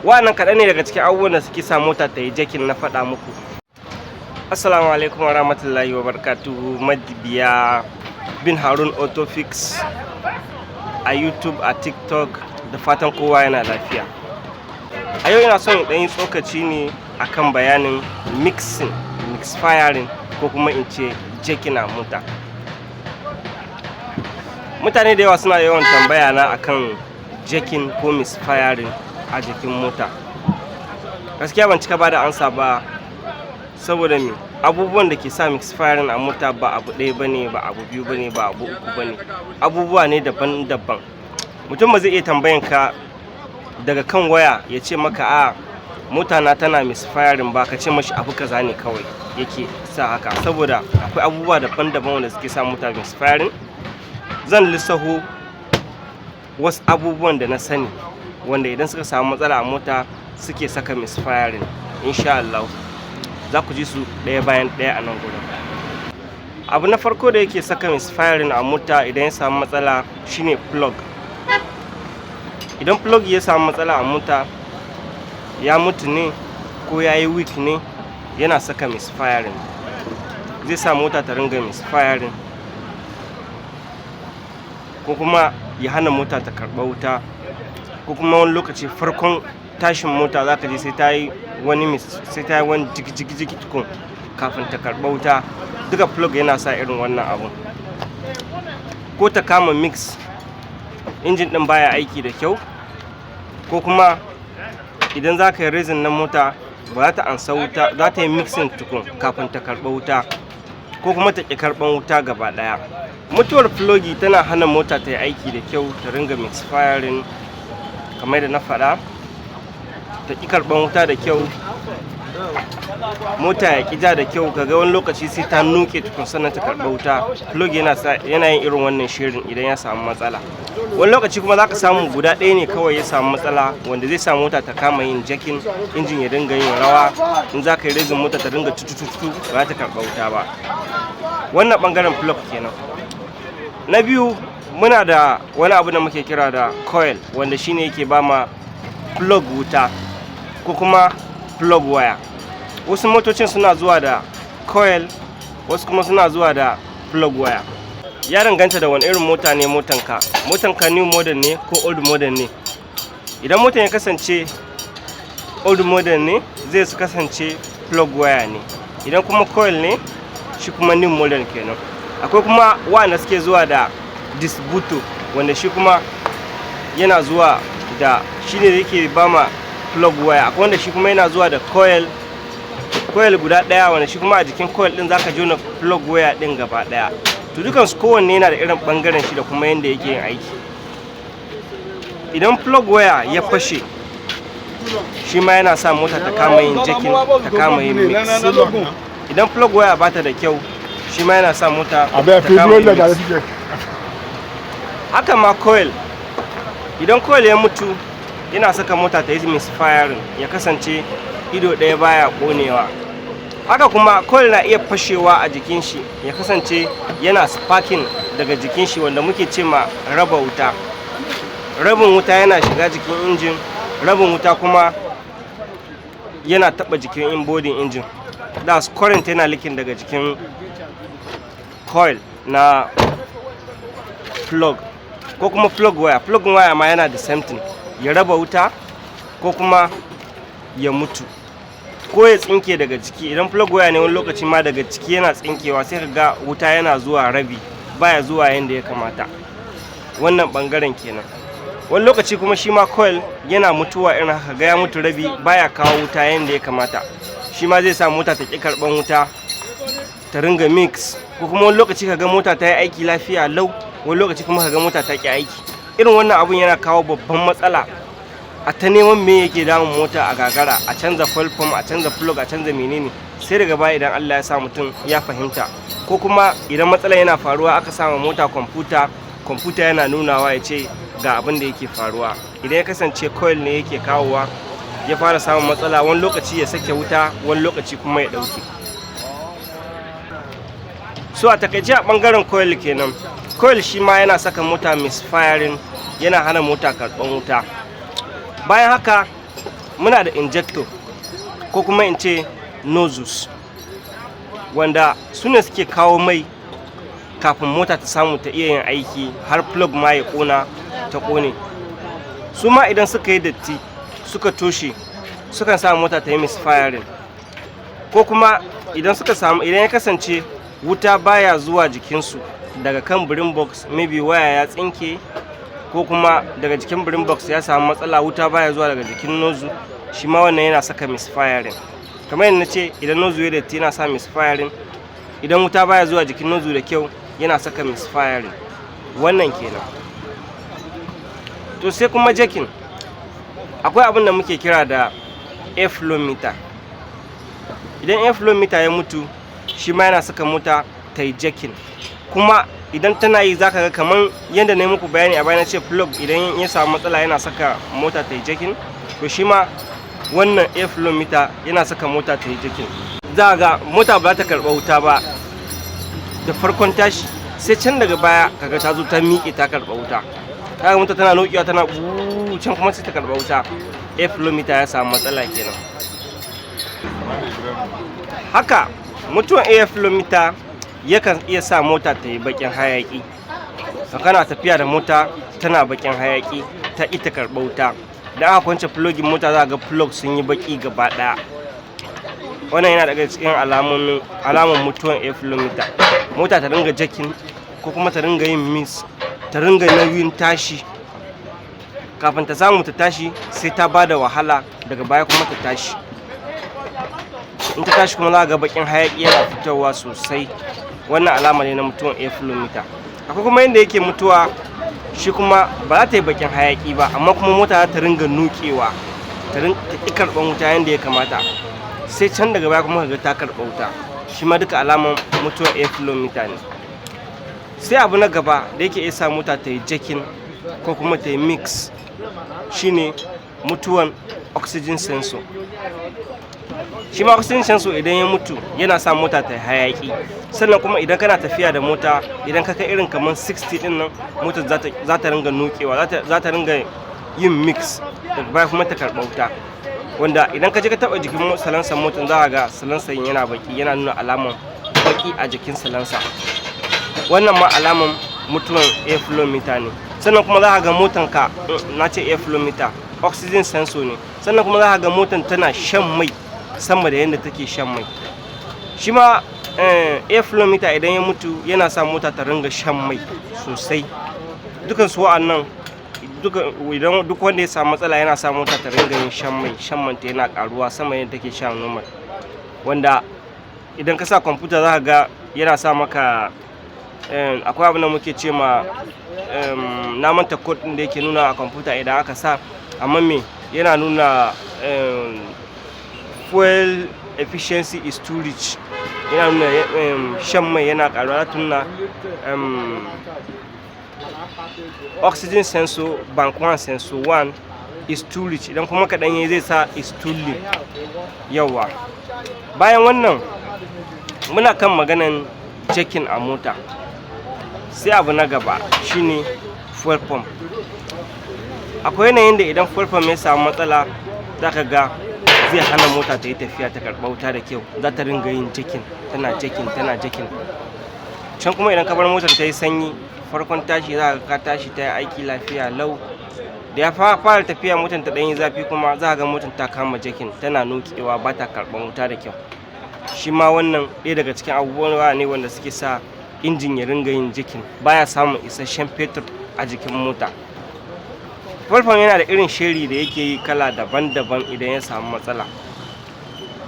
Wannan kaɗan ne daga cikin abubuwan da suke sa mota ta yi jakin na faɗa muku. Assalamu alaikum wa rahmatullahi wa barakatuhu mabiya bin Harun Autofix a YouTube, a TikTok, da fatan kowa yana lafiya. A yau ina son in yi tsokaci ne akan bayanin misfiring ko kuma in ce jakin a mota. Mutane da yawa suna yawan tambaya na akan jakin ko misfiring a jikin mota. Gaskiya ban cika bada ansa ba, saboda me abubuwan da ke sa misfiring a mota ba abu ɗaya bane, ba abu biyu bane, ba abu uku bane, abubuwa ne daban-daban. Mutum ba zai iya tambayan ka daga kan waya ya ce maka a mota na tana misfiring ba, ka ce mashi abu kaza ne kawai yake sa haka, saboda akwai abubuwa daban-daban wanda suke sa mota misfiring. Zan lissaho wasu abubuwan da na sani wanda idan suka samu matsala a mota suke saka misfiring. Insha Allah za ku ji su ɗaya bayan ɗaya a nan gurin. Abu na farko da yake saka misfiring a mota idan ya samu matsala shine plug. Idan plug ya samu matsala a mota, ya mutu ne ko ya yi weak ne, yana saka misfiring. Zai sa mota ta ringa misfiring, ko kuma ya hana mota ta karɓa wuta, ko kuma wani lokaci farkon tashin mota za ka je sai ta yi wani jigi tukun kafin ta karɓa wuta. Duka plug yana sa irin wannan abun. Ko ta kama mix, injin ɗin baya aiki da kyau, ko kuma idan za ka yi raising na mota ba za ta ansa wuta, za ta yi mixing tukun kafin ta karɓa wuta, ko kuma ta ƙi karɓan wuta gaba ɗaya. Mutuwar plogi tana hana mota ta yi aiki da kyau, ta ringa misfiring kamar da na faɗa, ta ƙi karɓan wuta da kyau, mota ya ƙi ja da kyau, kaga wani lokaci sai ta nuke tukun sannan ta karɓa wuta. Plug yana yin irin wannan shirin idan ya samu matsala. Wani lokaci kuma za ka samu guda ɗaya ne kawai ya samu matsala, wanda zai sa mota ta kama yin jakin, injin ya dinga yin rawa, in za ka yi raising mota ta dinga tutututu, ba za ta karɓa wuta ba. Wannan ɓangaren plug kenan. Na biyu, muna da wani abu da muke kira da coil, wanda shine yake ba ma plug wuta ko kuma plug wire. Wasu motocin suna zuwa da coil, wasu kuma suna zuwa da plug wire. Ya danganta da wani irin mota ne motanka. Motanka new model ne ko old model ne. Idan motan ya kasance old model ne, zai su kasance plug wire ne. Idan kuma coil ne, shi kuma new model kenan. Akwai kuma wanda suke zuwa da distributor, wanda shi kuma yana zuwa da shi ne yake ba ma plug wire. Akwai wanda shi kuma yana zuwa da coil guda ɗaya, wanda shi kuma a jikin coil ɗin zaka jona plug wire ɗin gaba ɗaya. To dukansu kowanne yana da irin ɓangaren shi da kuma yanda yake yin aiki. Idan plug wire ya fashe, shi ma yana sa mota ta kama yin jakin, ta kama yin mix. Idan plug wire bata da kyau, shi ma yana sa mota ta kama yin mix. Haka ma coil, idan coil ya mutu yana saka mota ta yi misfiring, ya kasance ido ɗaya baya ƙonewa. Haka kuma coil na iya fashewa a jikin shi, ya kasance yana sparking daga jikin shi, wanda muke ce ma raba wuta. Rabin wuta yana shiga jikin injin, rabin wuta kuma yana taɓa jikin inbodin injin. That's current yana leaking daga jikin coil na plug, ko kuma plug wire. Plug wire ma yana da same thing, ya raba wuta ko kuma ya mutu ko ya tsinke daga ciki. Idan plug wire ne, wani lokaci ma daga ciki yana tsinkewa, sai ka ga wuta yana zuwa rabi, baya zuwa yanda ya kamata. Wannan ɓangaren kenan. Wani lokaci kuma shi ma coil yana mutuwa irin haka, ga ya mutu rabi, baya kawo wuta yanda ya kamata. Shi ma zai sa mota ta ƙi karɓan wuta, ta ringa mix, ko kuma wani lokaci ka ga mota ta yi aiki lafiya lau, wani lokaci kuma ka ga mota ta ƙi aiki. Irin wannan abun yana kawo babban matsala. A ta neman me yake damun mota a gagara, a canza fuel pump, a canza plug, a canza menene, sai daga baya idan Allah ya sa mutum ya fahimta. Ko kuma idan matsala yana faruwa, aka sama mota kwamfuta yana nunawa ya ce ga abin da yake faruwa. Idan ya kasance coil ne yake kawowa, ya fara samun matsala, wani lokaci ya sake wuta, wani lokaci kuma ya ɗauke. So a takaice a ɓangaren coil kenan. Coil shi ma yana saka mota misfiring, yana hana mota karɓan wuta. Bayan haka muna da injector ko kuma in ce nozzles, wanda su ne suke kawo mai kafin mota ta samu ta iya yin aiki har plug ma ya kona ta kone. Su ma idan suka yi datti suka toshe sukan sa mota ta yi misfiring, ko kuma idan ya kasance wuta baya zuwa jikinsu daga kan brain box, maybe waya ya tsinke ko kuma daga jikin brain box ya samu matsala, wuta baya zuwa daga jikin nozzle, shi ma wannan yana saka misfiring. Kamar yadda na ce, idan nozzle ya datti yana sa misfiring, idan wuta baya zuwa jikin nozzle da kyau yana saka misfiring. Wannan kenan. To sai kuma jacking, akwai abin da muke kira da air flow meter. Idan air flow meter ya mutu, shi ma yana saka mota ta yi jacking. Kuma idan tana yi zaka ga kamar yadda na yi muku bayani a baya na ce plug idan ya samu matsala yana saka mota ta yi jacking, to shi ma wannan air flow meter yana saka mota ta yi jacking. Za ga mota ba ta karɓa wuta ba da farkon tashi, sai can daga baya kaga ta zo ta miƙe ta karɓa wuta. Kaga mota tana nokewa tana can kuma sai ta karɓa wuta. Air flow meter ya samu matsala kenan. Haka mutuwar air flow meter yakan iya sa mota ta yi bakin hayaki. Kana tafiya da mota tana bakin hayaki ta ita karɓa wuta. Da aka kwance plugin mota za ga plug sun yi baki gaba ɗaya. Wannan yana daga cikin alamun mutuwar air flow meter. Mota ta ringa jacking ko kuma ta ringa yin miss, ta ringa nauyin tashi. Kafin ta samu ta tashi sai ta bada wahala, daga baya kuma ta tashi. In ta tashi kuma za ga bakin hayaki yana fitowa sosai. Wannan alama ne na mutuwar air flow meter. Akwai kuma yadda yake mutuwa, shi kuma ba za ta yi bakin hayaki ba, amma kuma mota za ta ringa nukewa, ta ƙi karɓar wuta yadda ya kamata, sai can daga baya kuma ga ta karɓa wuta. Shi ma duka alaman mutuwar air flow meter ne. Sai abu na gaba da yake isa mota ta yi jacking ko kuma ta yi mix, shine mutuwan oxygen sensor. Shi ma oxygen sensor idan ya mutu yana sa mota ta yi hayaki. Sannan kuma idan kana tafiya da mota, idan ka kai irin kamar 60 din nan, motar za ta ringa nukewa, za ta ringa yin mix, daga baya kuma ta karɓa wuta. Wanda idan ka je ka taɓa jikin salansan motar, za ga salansan yana baki, yana nuna alaman baki a jikin salansa. Wannan ma alaman mutuwan air flow meter ne. Sannan kuma za ga motan ka, na ce air flow meter, oxygen sensor ne. Sannan kuma za ga motan tana shan mai sama da yadda take shan mai. Shi ma air flow meter idan ya mutu yana sa mota ta ringa shan mai sosai. Dukan su wa'annan duk wanda ya samu matsala yana sa mota ta ringa yin shan man ta yana karuwa sama yadda take shan normal. Wanda idan ka sa kwamfuta za ka ga yana sa maka akwai abin da muke ce ma na manta code din da yake nuna a kwamfuta idan aka sa, amma me yana nuna fuel efficiency is too rich, yana nuna shan mai yana karuwa, ta nuna oxygen sensor bank 1 sensor 1 is too rich, idan kuma kaɗan yayi zai sa is too lean. Yawa, bayan wannan muna kan maganan jacking a mota. Sai abu na gaba shine fuel pump. Akwai yanayin da idan fuel pump ya samu matsala, za ka ga zai hana mota ta yi tafiya ta karɓa wuta da kyau, za ta ringa yin jacking, tana jacking. Can kuma idan ka bar motar ta yi sanyi, farkon tashi za ka tashi ta yi aiki lafiya lau. Da ya fara tafiya motar ta ɗan yi zafi kuma za ka ga motar ta kama jacking, tana nukewa, ba ta karɓan wuta da kyau. Shi ma wannan ɗaya daga cikin abubuwa ne wanda suke sa injin ya ringa yin jacking, baya samun isasshen fetur a jikin mota. Fuel pump yana da irin sheri da yake yi kala daban-daban idan ya samu matsala,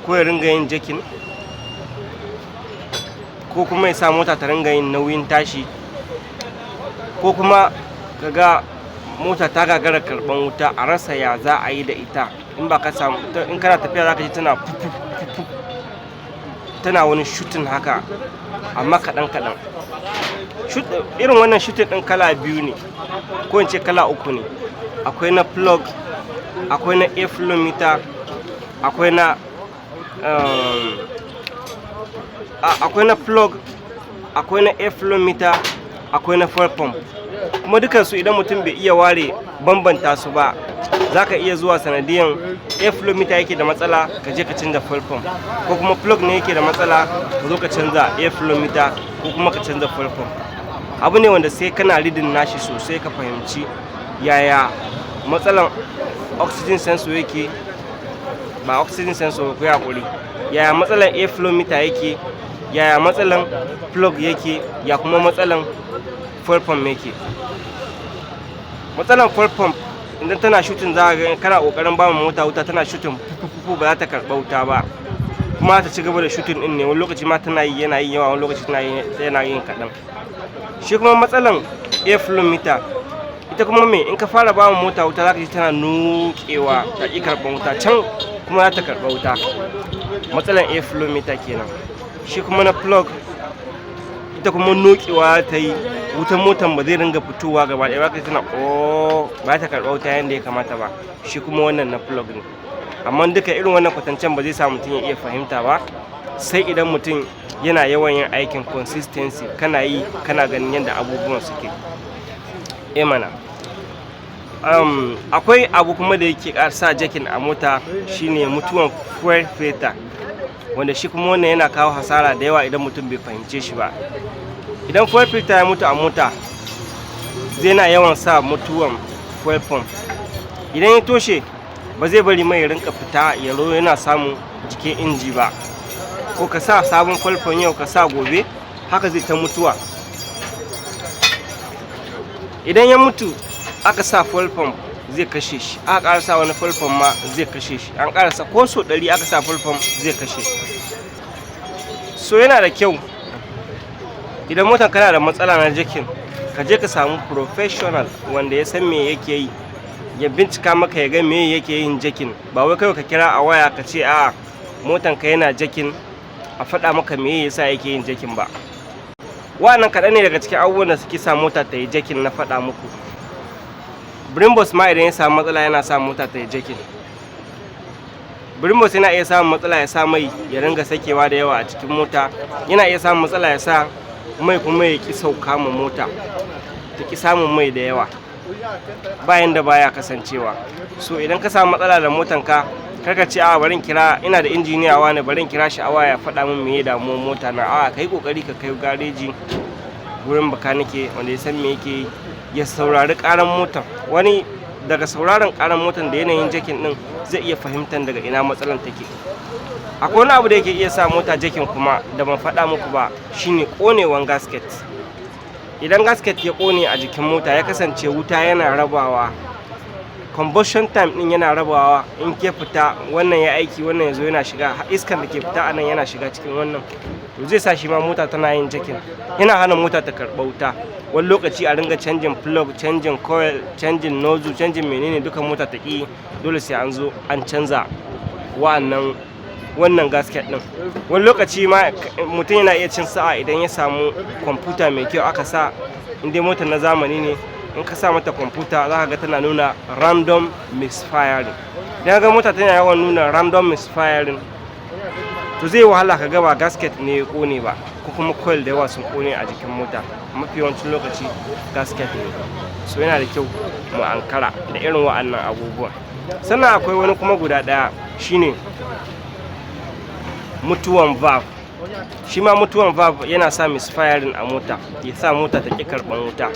ko ya ringa yin jacking, ko kuma ya sa mota ta ringa yin nauyin tashi, ko kuma kaga mota ta gagara karban wuta a rasa ya za a yi da ita. In ba ka samu, in kana tafiya za ka ji tana tana wani shooting haka, amma kaɗan. Irin wannan shooting ɗin kala biyu ne, ko in ce kala uku ne. Akwai na plug, akwai na air flow meter, akwai na plug, akwai na air flow meter, akwai na fuel pump. Kuma dukansu idan mutum bai iya ware bambanta su ba, za ka iya zuwa sanadiyan air flow meter yake da matsala ka je ka canza fuel pump, ko kuma plug ne yake da matsala ka zo ka canza air flow meter ko kuma ka canza fuel pump. Abu ne wanda sai kana reading nashi sosai ka fahimci yaya matsalan oxygen sensor yake, ba oxygen sensor ko hakuri, yaya matsalan air flow meter yake, yaya matsalan plug yake, ya kuma matsalan fuel pump yake. Matsalan fuel pump idan tana shooting za ka ga kana kokarin ba mota wuta tana shooting fufu ba za ta karɓa wuta ba, kuma ta ci gaba da shooting din ne, wani lokaci ma tana yi yana yi yawa, wani lokaci tana yin kaɗan. Shi kuma matsalan air flow meter ita kuma me, in ka fara ba mota wuta za ka ji tana nukewa ta ƙi karɓar wuta, can kuma za ta karɓa wuta. Matsalan air flow meter kenan. Shi kuma na plug ita kuma nukewa ta yi, wutan motan ba zai ringa fitowa gaba ɗaya ba, ka tana ba ta karɓa wuta yadda ya kamata ba. Shi kuma wannan na plug ne. Amma duka irin wannan kwatancen ba zai sa mutum ya iya fahimta ba, sai idan mutum yana yawan yin aikin consistency, kana yi kana ganin yadda abubuwan suke. Mana akwai abu kuma da yake sa jakin a mota, shine mutuwan fuel filter, wanda shi kuma wannan yana kawo hasara da yawa idan mutum bai fahimce shi ba. Idan fuel filter ya mutu a mota zai na yawan sa mutuwan fuel pump. Idan ya toshe ba zai bari mai rinka fita ya ro yana samun jikin inji ba, ko ka sa sabon fuel pump yau ka sa gobe, haka zai ta mutuwa. Idan ya mutu aka sa fuel pump zai kashe shi, aka ƙara sa wani fuel pump ma zai kashe shi, an ƙarasa ko so 100 aka sa fuel pump zai kashe. So yana da kyau idan motar kana da matsala na jakin, ka je ka samu professional wanda ya san me yake yi, ya bincika maka ya ga me yake yin jakin. Ba wai kai ka kira a waya ka ce a motan ka yana jakin, a faɗa maka me yasa yake yin jakin ba. Wannan kaɗan ne daga cikin abubuwan da suke sa mota ta yi jakin na faɗa muku. Brembo ma idan ya samu matsala yana sa mota ta yi jakin. Brembo yana iya samun matsala ya sa mai ya ringa sakewa da yawa a cikin mota, yana iya samun matsala ya sa mai kuma ya ki sauka ma mota, ta ki samun mai da yawa bayan da baya kasancewa. So idan ka samu matsala da motanka, karka ce a barin kira, ina da injiniya wani barin kira shi a waya faɗa min me ya damuwar mota na. A kai kokari ka kai gareji gurin bakanike wanda ya san me yake, ya saurari karan motar. Wani daga sauraron karan motar da yanayin jakin din zai iya fahimtar daga ina matsalan take. Akwai wani abu da yake iya sa mota jakin kuma da ban faɗa muku ba, shine konewan gasket. Idan gasket ya kone a jikin mota, ya kasance wuta yana rabawa, combustion time din yana rabawa, in ke fita wannan ya aiki wannan yazo yana shiga, iskan da ke fita anan yana shiga cikin wannan, to zai sa shi ma mota tana yin jakin, yana hana mota ta karɓa wuta. Wani lokaci a ringa canjin plug, canjin coil, canjin nozzle, canjin menene, duka mota ta ƙi, dole sai an zo an canza wannan gasket din. Wani lokaci ma mutum yana iya cin sa'a idan ya samu kwamfuta mai kyau aka sa, inda motar na zamani ne, in ka sa mata kwamfuta za ka ga tana nuna random misfiring. Idan ga mota tana yawan nuna random misfiring, to zai wahala ka ga ba gasket ne ya kone ba, ko kuma coil da yawa sun kone a jikin mota. Mafi yawancin lokaci gasket ne. So yana da kyau mu ankara da irin wa'annan abubuwan. Sannan akwai wani kuma guda ɗaya, shine mutuwan valve. Shi ma mutuwan valve yana sa misfiring a mota, ya sa mota ta ƙi karɓar wuta.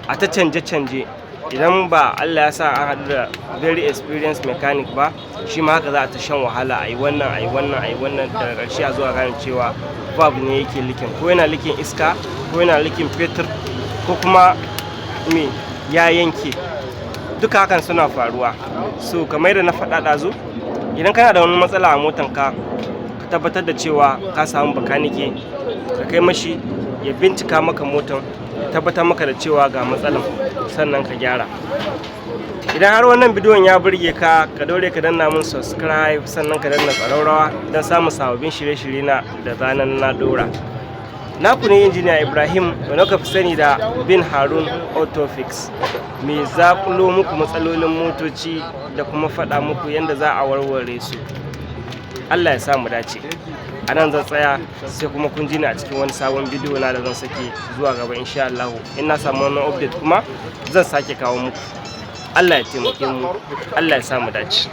A ta canje-canje, idan ba Allah ya sa an haɗu da very experienced mechanic ba, shi ma haka za a ta shan wahala, a yi wannan a yi wannan a yi wannan, daga ƙarshe a zuwa gane cewa valve ne yake likin, ko yana likin iska, ko yana likin fetur, ko kuma me ya yanke. Duka hakan suna faruwa. So kamar yadda na faɗa ɗazu, idan kana da wani matsala a motanka, ka tabbatar da cewa ka samu bakanike, ka kai mashi ya bincika maka motan, ya tabbatar maka da cewa ga matsalan, sannan ka gyara. Idan har wannan bidiyon ya burge ka, ka daure ka danna mun subscribe, sannan ka danna ƙararrawa don samun sababbin shirye-shirye na da zanen na dora. Naku ne injiniya Ibrahim, wanda ka fi sani da Bin Harun Autofix, mai zaƙulo muku matsalolin motoci da kuma faɗa muku yadda za a warware su. Allah ya sa mu dace. A nan zan tsaya, sai kuma kun ji ni a cikin wani sabon bidiyo na da zan sake zuwa gaba insha Allah. In na samu wani update kuma zan sake kawo muku. Allah ya taimake mu, Allah ya samu dace.